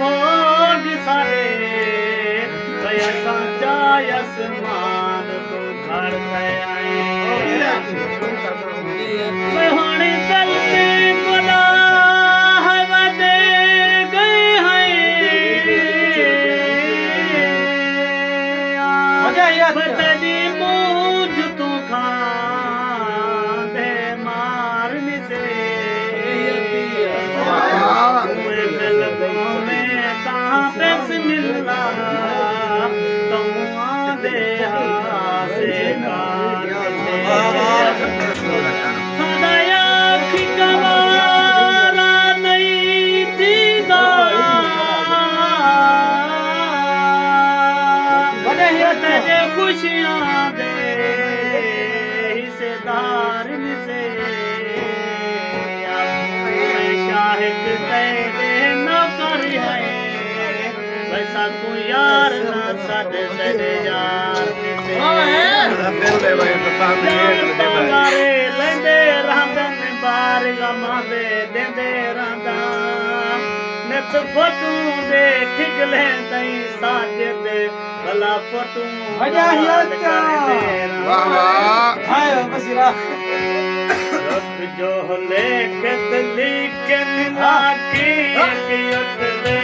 भोग सारे कया जाय आसमान को घर आए मैं होने दल के गुला हवा दे गए हैं बदली मूझ तू खांदे मारने से बिस्मिल्ला तुम आदे हासे सदाया की कवारा नहीं दीदा तेरे खुशियां दे हिस्सेदार से शाहिद तेरे नौकर है वैसा कोई यार ना साडे तेरे यार मारे लेंदे रहंदन बार गमावे देंदे रहंदा नित फोटू दे ठिगले तई साजिद भला फोटू मजा ही अच्छा वाह वाह हाय बसीरा जो लेखत लिखन लाकी एक उतले